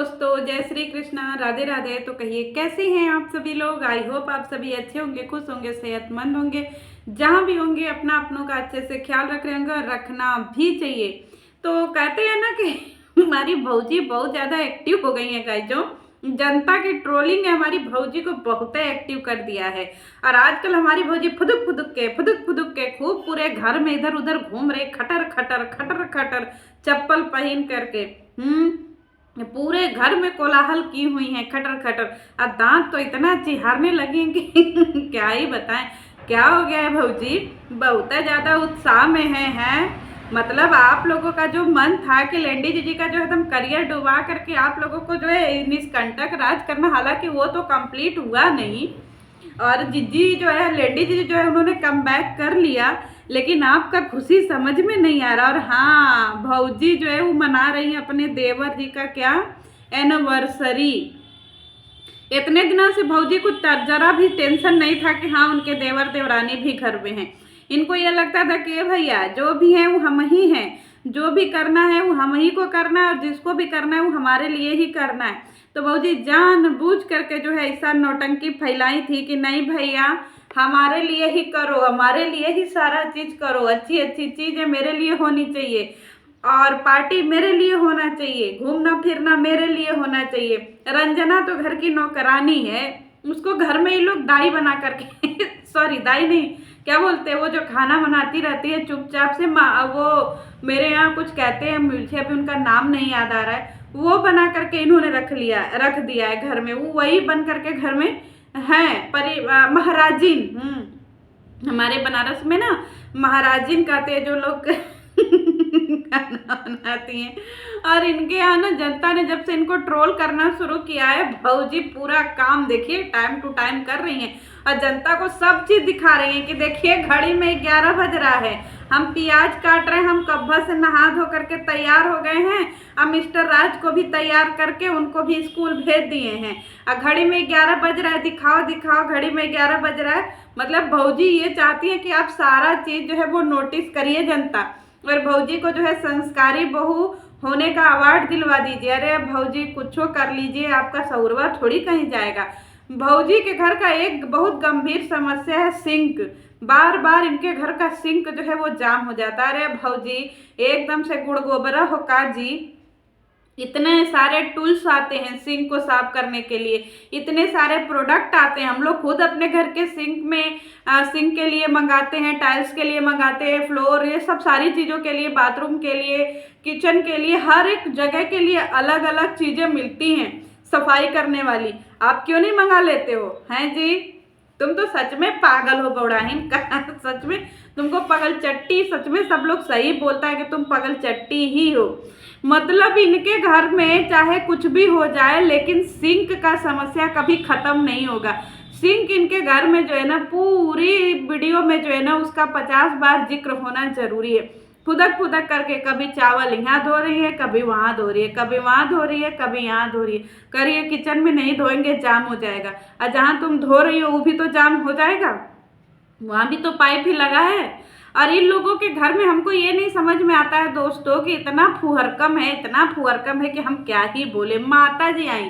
दोस्तों, जय श्री कृष्णा, राधे राधे। तो कहिए कैसे हैं आप सभी लोग। आई होप आप सभी अच्छे होंगे, खुश होंगे, सेहतमंद होंगे। जहाँ भी होंगे अपना अपनों का अच्छे से ख्याल रख रहे होंगे और रखना भी चाहिए। तो कहते हैं ना कि हमारी भौजी बहुत ज़्यादा एक्टिव हो गई है गाइस। जो जनता की ट्रोलिंग ने हमारी भौजी को बहुत एक्टिव कर दिया है। और आजकल हमारी भौजी फुदुक फुदुक के खूब पूरे घर में इधर उधर घूम रहे, खटर खटर खटर खटर चप्पल पहन करके। पूरे घर में कोलाहल की हुई हैं, खटर खटर। और दांत तो इतना चिहारने लगी हैं कि क्या ही बताएं। क्या हो गया है भौजी, बहुत ज्यादा उत्साह में हैं। मतलब आप लोगों का जो मन था कि लेंडी जीजी का जो एकदम करियर डुबा करके आप लोगों को जो है निष्कंटक राज करना, हालांकि वो तो कंप्लीट हुआ नहीं। और जीजी जो है, लेडी जीजी जो है, उन्होंने कम बैक कर लिया। लेकिन आपका खुशी समझ में नहीं आ रहा। और हाँ, भौजी जो है वो मना रही है अपने देवर जी का क्या एनिवर्सरी। इतने दिनों से भौजी को जरा भी टेंशन नहीं था कि हाँ उनके देवर देवरानी भी घर में हैं। इनको ये लगता था कि भैया जो भी है वो हम ही हैं, जो भी करना है वो हम ही को करना है और जिसको भी करना है वो हमारे लिए ही करना है। तो भौजी जानबूझ करके जो है ऐसा नौटंकी फैलाई थी कि नहीं भैया, हमारे लिए ही करो, हमारे लिए ही सारा चीज करो, अच्छी अच्छी चीजें मेरे लिए होनी चाहिए और पार्टी मेरे लिए होना चाहिए, घूमना फिरना मेरे लिए होना चाहिए। रंजना तो घर की नौकरानी है, उसको घर में ही लोग दाई बना करके सॉरी दाई नहीं, क्या बोलते हैं वो जो खाना बनाती रहती है चुपचाप से, वो मेरे यहाँ कुछ कहते हैं, मुझे अभी उनका नाम नहीं याद आ रहा है, वो बना करके इन्होंने रख दिया है घर में। वो वही बन करके घर में है महाराजिन। हमारे बनारस में ना महाराजिन कहते हैं जो लोग खाना बनाती हैं। और इनके यहाँ ना जनता ने जब से इनको ट्रोल करना शुरू किया है, भौजी पूरा काम देखिए टाइम टू टाइम कर रही हैं और जनता को सब चीज दिखा रही हैं कि देखिए घड़ी में 11 बज रहा है, हम प्याज काट रहे हैं, हम कब्बा से नहा धो करके तैयार हो गए हैं। अब मिस्टर राज को भी तैयार करके उनको भी स्कूल भेज दिए हैं और घड़ी में 11 बज रहा है। दिखाओ दिखाओ, घड़ी में 11 बज रहा है। मतलब भौजी ये चाहती है कि आप सारा चीज जो है वो नोटिस करिए जनता, और भौजी को जो है संस्कारी बहू होने का अवार्ड दिलवा दीजिए। अरे भौजी कुछो कर लीजिए, आपका सौरवा थोड़ी कहीं जाएगा। भौजी के घर का एक बहुत गंभीर समस्या है सिंक। बार बार इनके घर का सिंक जो है वो जाम हो जाता है। अरे भौजी एकदम से गुड़ गोबरा हो का जी, इतने सारे टूल्स आते हैं सिंक को साफ करने के लिए, इतने सारे प्रोडक्ट आते हैं। हम लोग खुद अपने घर के सिंक में सिंक के लिए मंगाते हैं, टाइल्स के लिए मंगाते हैं, फ्लोर, ये सब सारी चीज़ों के लिए, बाथरूम के लिए, किचन के लिए, हर एक जगह के लिए अलग अलग चीज़ें मिलती हैं सफाई करने वाली। आप क्यों नहीं मंगा लेते हो हैं जी। तुम तो सच में पागल हो बौड़ाहीन सच में तुमको पगल चट्टी, सच में सब लोग सही बोलता है कि तुम पगल चट्टी ही हो। मतलब इनके घर में चाहे कुछ भी हो जाए लेकिन सिंक का समस्या कभी खत्म नहीं होगा। सिंक इनके घर में जो है ना, पूरी वीडियो में जो है ना उसका 50 बार जिक्र होना जरूरी है। फुदक फुदक करके कभी चावल यहाँ धो रही है, कभी वहाँ धो रही है, कभी वहाँ धो रही है, कभी यहाँ धो रही है। करिए किचन में नहीं धोएंगे जाम हो जाएगा, और जहाँ तुम धो रही हो वो भी तो जाम हो जाएगा, वहाँ भी तो पाइप ही लगा है। और इन लोगों के घर में हमको ये नहीं समझ में आता है दोस्तों कि इतना फुहरकम है, इतना फुहरकम है कि हम क्या ही बोले। माता जी आई,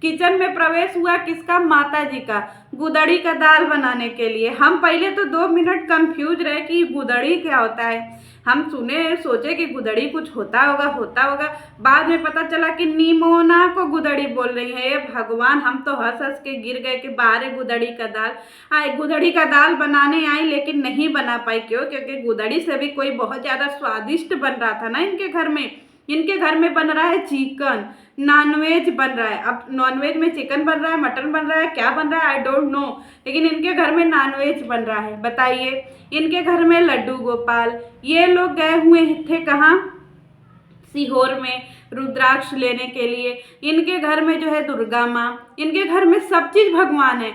किचन में प्रवेश हुआ किसका, माता जी का, गुदड़ी का दाल बनाने के लिए। हम पहले तो 2 मिनट कंफ्यूज रहे कि गुदड़ी क्या होता है। हम सोचे कि गुदड़ी कुछ होता होगा। बाद में पता चला कि निमोना को गुदड़ी बोल रही है। ये भगवान, हम तो हंस हंस के गिर गए कि बाहर गुदड़ी का दाल आई। गुदड़ी का दाल बनाने आई लेकिन नहीं बना पाई। क्यों? क्योंकि गुदड़ी से भी कोई बहुत ज़्यादा स्वादिष्ट बन रहा था ना इनके घर में। इनके घर में बन रहा है चिकन, नॉनवेज बन रहा है। अब नॉनवेज में चिकन बन रहा है, मटन बन रहा है, क्या बन रहा है आई डोंट नो, लेकिन इनके घर में नॉनवेज बन रहा है। बताइए, इनके घर में लड्डू गोपाल, ये लोग गए हुए थे कहाँ, सीहोर में रुद्राक्ष लेने के लिए। इनके घर में जो है दुर्गा माँ, इनके घर में सब चीज भगवान है,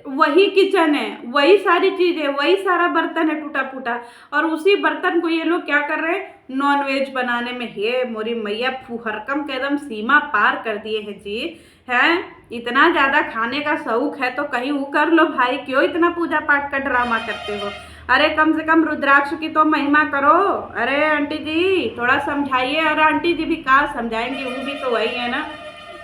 वही किचन है, वही सारी चीज है, वही सारा बर्तन है टूटा फूटा, और उसी बर्तन को ये लोग क्या कर रहे हैं, नॉनवेज बनाने में। हे मोरी मैया, फुहरकम के एकदम सीमा पार कर दिए हैं जी। हैं इतना ज्यादा खाने का शौक है तो कहीं वो कर लो भाई, क्यों इतना पूजा पाठ का ड्रामा करते हो। अरे कम से कम रुद्राक्ष की तो महिमा करो। अरे आंटी जी थोड़ा समझाइए। और आंटी जी भी कहाँ समझाएंगी, वो भी तो वही है ना।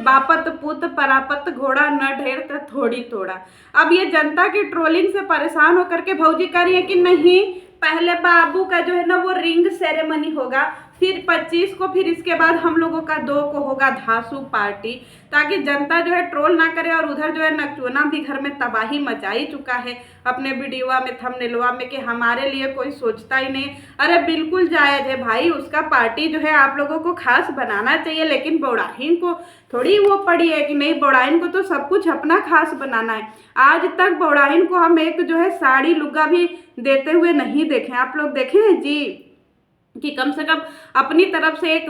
बापत पुत परापत घोड़ा न ढेर त थोड़ी थोड़ा। अब ये जनता की ट्रोलिंग से परेशान होकर के भौजी कह रही है कि नहीं, पहले बाबू का जो है ना वो रिंग सेरेमनी होगा, फिर 25 को, फिर इसके बाद हम लोगों का 2 को होगा धांसू पार्टी, ताकि जनता जो है ट्रोल ना करे। और उधर जो है नकचोना भी घर में तबाही मचाई चुका है अपने वीडियोवा में, थंबनेलवा में, कि हमारे लिए कोई सोचता ही नहीं। अरे बिल्कुल जायज़ है भाई, उसका पार्टी जो है आप लोगों को खास बनाना चाहिए, लेकिन बौड़ाहीन को थोड़ी वो पड़ी है कि नहीं, बौड़ाहीन को तो सब कुछ अपना खास बनाना है। आज तक बौड़ाहीन को हम एक जो है साड़ी लुग्गा भी देते हुए नहीं देखे। आप लोग देखे हैं जी कि कम से कम अपनी तरफ से एक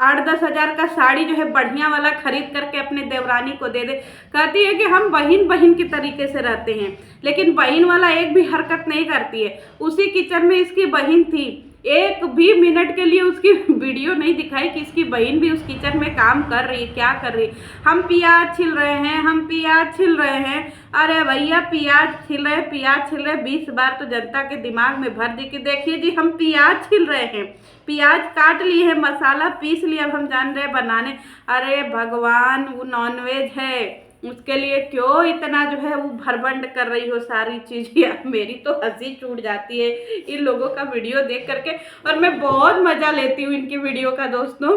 8-10 हज़ार का साड़ी जो है बढ़िया वाला खरीद करके अपने देवरानी को दे दे। कहती है कि हम बहन बहन की तरीके से रहते हैं, लेकिन बहन वाला एक भी हरकत नहीं करती है। उसी किचन में इसकी बहन थी, एक भी मिनट के लिए उसकी वीडियो नहीं दिखाई कि इसकी बहन भी उस किचन में काम कर रही है, क्या कर रही है। हम प्याज छिल रहे हैं, हम प्याज छिल रहे हैं। अरे भैया प्याज छिल रहे, प्याज छिल रहे 20 बार तो जनता के दिमाग में भर दी कि देखिए जी हम प्याज छिल रहे हैं, प्याज काट लिए हैं, मसाला पीस लिया, अब हम जान रहे हैं बनाने। अरे भगवान, वो नॉनवेज है, उसके लिए क्यों इतना जो है वो भरबंड कर रही हो सारी चीज़ें। मेरी तो हंसी छूट जाती है इन लोगों का वीडियो देख करके, और मैं बहुत मज़ा लेती हूँ इनकी वीडियो का दोस्तों।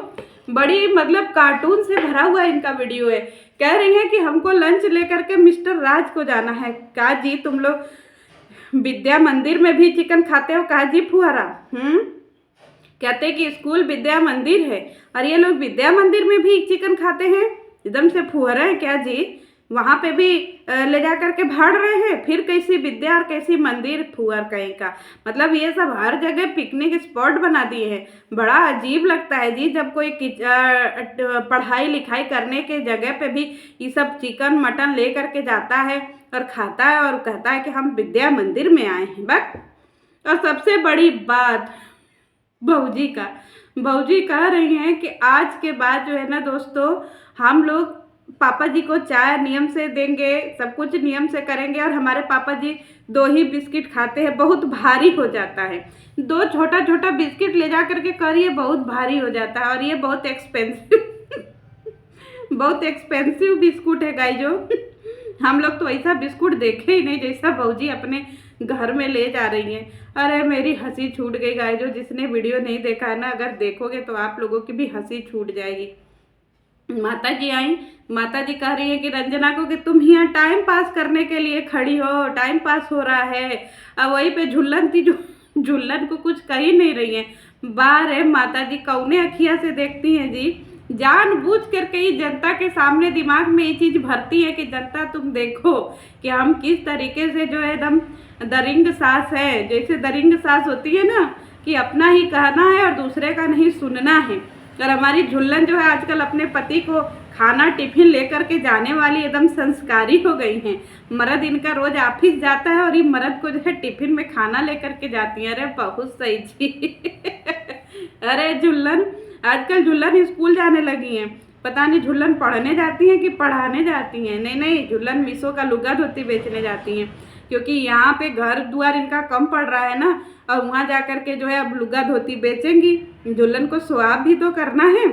बड़ी मतलब कार्टून से भरा हुआ इनका वीडियो है। कह रही हैं कि हमको लंच लेकर के मिस्टर राज को जाना है। कहा जी तुम लोग विद्या मंदिर में भी चिकन खाते हो? कहा जी फुहारा, कहते कि स्कूल विद्या मंदिर है और ये लोग विद्या मंदिर में भी चिकन खाते हैं। एकदम से फुहरा है क्या जी? वहाँ पे भी ले जा करके भाड़ रहे हैं, फिर कैसी विद्या और कैसी मंदिर, फुहर कहीं का। मतलब ये सब हर जगह पिकनिक स्पॉट बना दिए हैं। बड़ा अजीब लगता है जी जब कोई पढ़ाई लिखाई करने के जगह पे भी ये सब चिकन मटन ले करके जाता है और खाता है और कहता है कि हम विद्या मंदिर में आए हैं बस। और सबसे बड़ी बात भौजी कह रही हैं कि आज के बाद जो है ना दोस्तों, हम लोग पापा जी को चाय नियम से देंगे, सब कुछ नियम से करेंगे। और हमारे पापा जी 2 ही बिस्किट खाते हैं, बहुत भारी हो जाता है। 2 छोटा छोटा बिस्किट ले जा करके करिए, बहुत भारी हो जाता है। और ये बहुत एक्सपेंसिव बिस्कुट है गाइजो। हम लोग तो ऐसा बिस्कुट देखे ही नहीं जैसा भौजी अपने घर में ले जा रही हैं। अरे मेरी हंसी छूट गई गाइजो। जिसने वीडियो नहीं देखा है ना, अगर देखोगे तो आप लोगों की भी हंसी छूट जाएगी। माता जी आई, माता जी कह रही है कि रंजना को कि तुम यहाँ टाइम पास करने के लिए खड़ी हो, टाइम पास हो रहा है। अब वहीं पे झुल्लन थी, जो झुल्लन को कुछ कह ही नहीं रही है। बार है माता जी कौने अखिया से देखती हैं जी, जानबूझ करके ही जनता के सामने दिमाग में ये चीज़ भरती है कि जनता तुम देखो कि हम किस तरीके से जो है एकदम दरिंग सास है। जैसे दरिंग सास होती है ना कि अपना ही कहना है और दूसरे का नहीं सुनना है। और हमारी झुल्लन जो है आजकल अपने पति को खाना टिफिन लेकर के जाने वाली एकदम संस्कारी हो गई हैं। मर्द इनका रोज ऑफिस जाता है और ये मर्द को जो है टिफिन में खाना लेकर के जाती हैं। अरे बहुत सही जी। अरे झुल्लन, आजकल झुल्लन स्कूल जाने लगी हैं। पता नहीं झुल्लन पढ़ने जाती हैं कि पढ़ाने जाती हैं। नहीं, झुल्लन मीशो का लुगा धोती बेचने जाती हैं, क्योंकि यहाँ पे घर द्वार इनका कम पड़ रहा है ना, और वहाँ जा कर के जो है अब लुगा धोती बेचेंगी। झुल्लन को स्वाब भी तो करना है।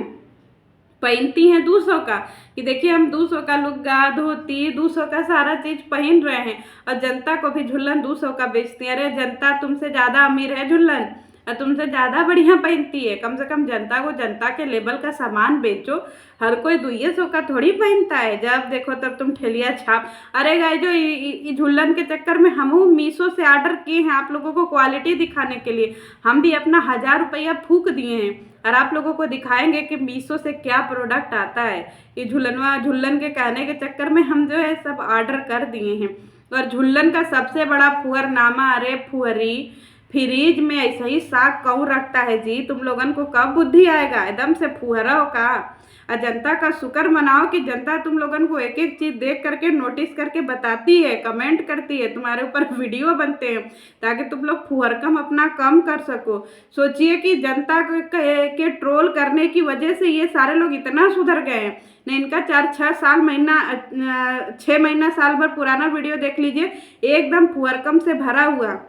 पहनती हैं 200 का कि देखिए हम 200 का लुगा धोती 200 का सारा चीज़ पहन रहे हैं, और जनता को भी झुल्लन 200 का बेचती है। अरे जनता तुमसे ज़्यादा अमीर है झुल्लन, और तुमसे ज़्यादा बढ़िया पहनती है। कम से कम जनता को जनता के लेवल का सामान बेचो। हर कोई 200 का थोड़ी पहनता है, जब देखो तब तुम ठेलिया छाप। अरे गाय जो झुल्लन के चक्कर में हम मीशो से ऑर्डर किए हैं आप लोगों को क्वालिटी दिखाने के लिए। हम भी अपना 1000 रुपया फूक दिए हैं और आप लोगों को दिखाएंगे कि मीशो से क्या प्रोडक्ट आता है। ये झुल्लन के कहने के चक्कर में हम जो है सब ऑर्डर कर दिए हैं। और झुल्लन का सबसे बड़ा फुहरनामा, अरे फुहरी, फ्रिज में ऐसा ही साग कौन रखता है जी? तुम लोगन को कब बुद्धि आएगा? एकदम से फुहरा हो का। और जनता का शुक्र मनाओ कि जनता तुम लोगन को एक एक चीज़ देख करके नोटिस करके बताती है, कमेंट करती है, तुम्हारे ऊपर वीडियो बनते हैं ताकि तुम लोग फुहरकम अपना कम कर सको। सोचिए कि जनता के ट्रोल करने की वजह से ये सारे लोग इतना सुधर गए हैं। नहीं, इनका 6 महीना साल भर पुराना वीडियो देख लीजिए, एकदम फुहरकम से भरा हुआ।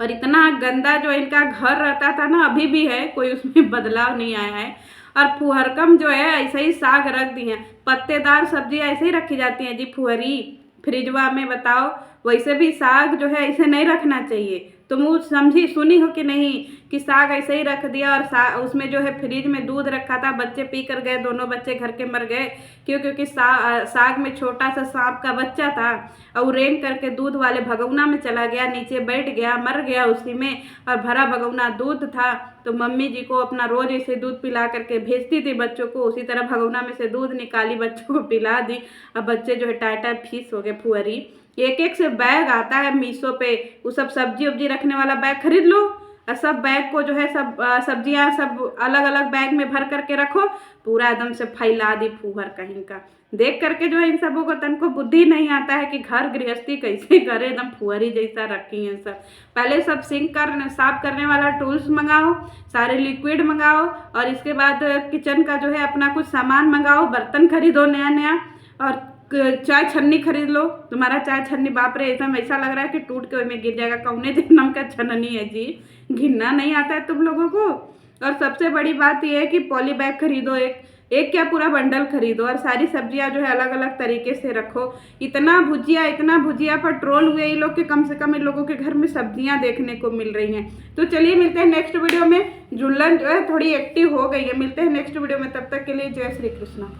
और इतना गंदा जो इनका घर रहता था ना, अभी भी है, कोई उसमें बदलाव नहीं आया है। और फुहरकम जो है ऐसे ही साग रख दी हैं। पत्तेदार सब्जी ऐसे ही रखी जाती हैं जी फुहरी फ्रिजवा में, बताओ। वैसे भी साग जो है ऐसे नहीं रखना चाहिए। तुम वो समझी सुनी हो कि नहीं कि साग ऐसे ही रख दिया और उसमें जो है फ्रिज में दूध रखा था, बच्चे पी कर गए, दोनों बच्चे घर के मर गए। क्यों? क्योंकि साग में छोटा सा सांप का बच्चा था और रेंग करके दूध वाले भगौना में चला गया, नीचे बैठ गया, मर गया उसी में, और भरा भगौना दूध था। तो मम्मी जी को अपना रोज ऐसे दूध पिला करके भेजती थी बच्चों को, उसी तरह भगौना में से दूध निकाली, बच्चों को पिला दी। अब बच्चे जो है टाटा फीस हो गए फुहरी। एक एक से बैग आता है मीशो पे, वो सब सब्जी उब्जी रखने वाला बैग खरीद लो और सब बैग को जो है सब सब्जियां सब अलग अलग बैग में भर करके रखो, पूरा एकदम से फैला दी फूहर कहीं का। देख करके जो है इन सबों को तन को बुद्धि नहीं आता है कि घर गृहस्थी कैसे करे, एकदम फुहरी जैसा रखी है सब। पहले सब सिंक कर साफ करने वाला टूल्स मंगाओ, सारे लिक्विड मंगाओ, और इसके बाद किचन का जो है अपना कुछ सामान मंगाओ, बर्तन खरीदो नया नया, और चाय छन्नी खरीद लो। तुम्हारा चाय छन्नी बाप रे एकदम ऐसा लग रहा है कि टूट के में गिर जाएगा। कौने जन्म का छन्नी है जी, घिनना नहीं आता है तुम लोगों को। और सबसे बड़ी बात यह है कि पॉली बैग खरीदो, एक क्या पूरा बंडल खरीदो, और सारी सब्जियां जो है अलग अलग तरीके से रखो। इतना भुजिया पर ट्रोल हुए ये लोग कि कम से कम इन लोगों के घर में सब्जियां देखने को मिल रही हैं। तो चलिए मिलते हैं नेक्स्ट वीडियो में। जुल्लन जो है थोड़ी एक्टिव हो गई है। मिलते हैं नेक्स्ट वीडियो में, तब तक के लिए जय श्री कृष्णा।